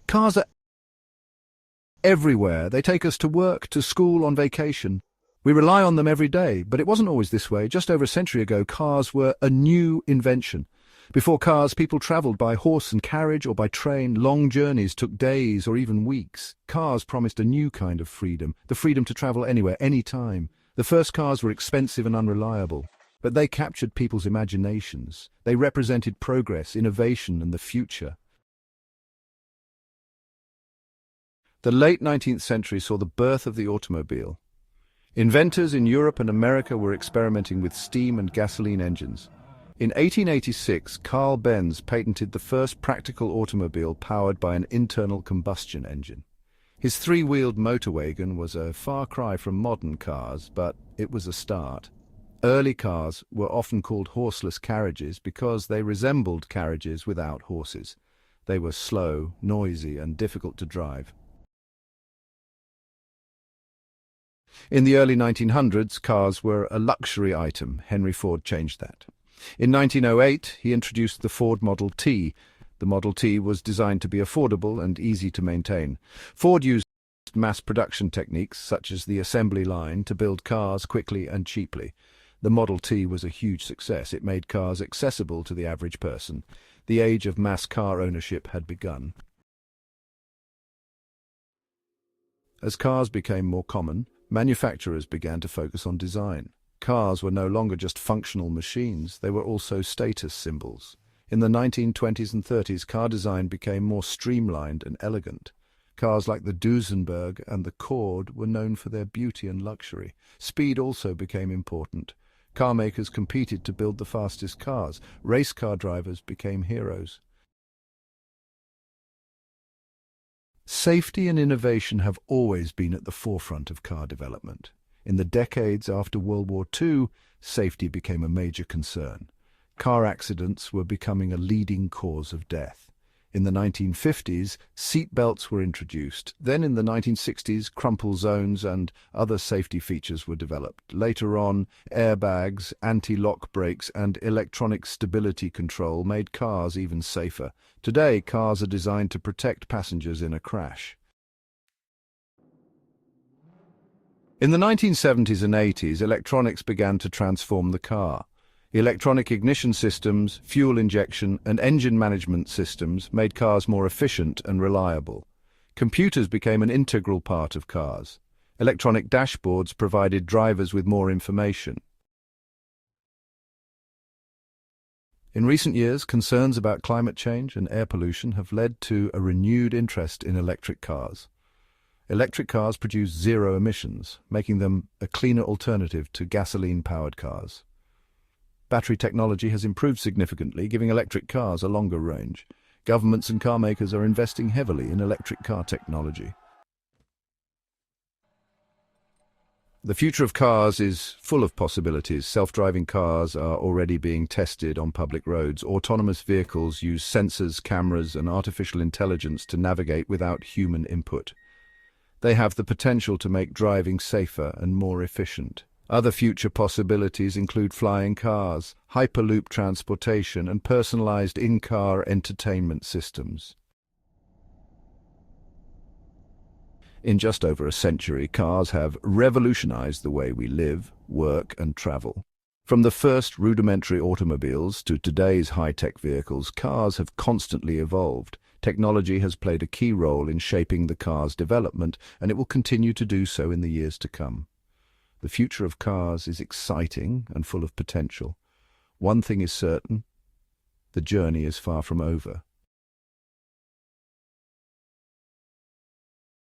Cars are everywhere. They take us to work, to school, on vacation. We rely on them every day, but it wasn't always this way. Just over a century ago, cars were a new invention. Before cars, people travelled by horse and carriage or by train. Long journeys took days or even weeks. Cars promised a new kind of freedom, the freedom to travel anywhere, anytime. The first cars were expensive and unreliable, but they captured people's imaginations. They represented progress, innovation, and the future. The late 19th century saw the birth of the automobile. Inventors in Europe and America were experimenting with steam and gasoline engines. In 1886, Carl Benz patented the first practical automobile powered by an internal combustion engine. His three-wheeled motor wagon was a far cry from modern cars, but it was a start. Early cars were often called horseless carriages because they resembled carriages without horses. They were slow, noisy, and difficult to drive. In the early 1900s, cars were a luxury item. Henry Ford changed that. In 1908, he introduced the Ford Model T. The Model T was designed to be affordable and easy to maintain. Ford used mass production techniques, such as the assembly line, to build cars quickly and cheaply. The Model T was a huge success. It made cars accessible to the average person. The age of mass car ownership had begun. As cars became more common, manufacturers began to focus on design. Cars were no longer just functional machines, they were also status symbols. In the 1920s and 30s, car design became more streamlined and elegant. Cars like the Duesenberg and the Cord were known for their beauty and luxury. Speed also became important. Car makers competed to build the fastest cars. Race car drivers became heroes. Safety and innovation have always been at the forefront of car development. In the decades after World War II, safety became a major concern. Car accidents were becoming a leading cause of death. In the 1950s, seat belts were introduced. Then in the 1960s, crumple zones and other safety features were developed. Later on, airbags, anti-lock brakes, and electronic stability control made cars even safer. Today, cars are designed to protect passengers in a crash. In the 1970s and 80s, electronics began to transform the car. Electronic ignition systems, fuel injection, and engine management systems made cars more efficient and reliable. Computers became an integral part of cars. Electronic dashboards provided drivers with more information. In recent years, concerns about climate change and air pollution have led to a renewed interest in electric cars. Electric cars produce zero emissions, making them a cleaner alternative to gasoline-powered cars. Battery technology has improved significantly, giving electric cars a longer range. Governments and car makers are investing heavily in electric car technology. The future of cars is full of possibilities. Self-driving cars are already being tested on public roads. Autonomous vehicles use sensors, cameras, and artificial intelligence to navigate without human input. They have the potential to make driving safer and more efficient. Other future possibilities include flying cars, hyperloop transportation, and personalized in-car entertainment systems. In just over a century, cars have revolutionized the way we live, work, and travel. From the first rudimentary automobiles to today's high-tech vehicles, cars have constantly evolved. Technology has played a key role in shaping the car's development, and it will continue to do so in the years to come. The future of cars is exciting and full of potential. One thing is certain: the journey is far from over.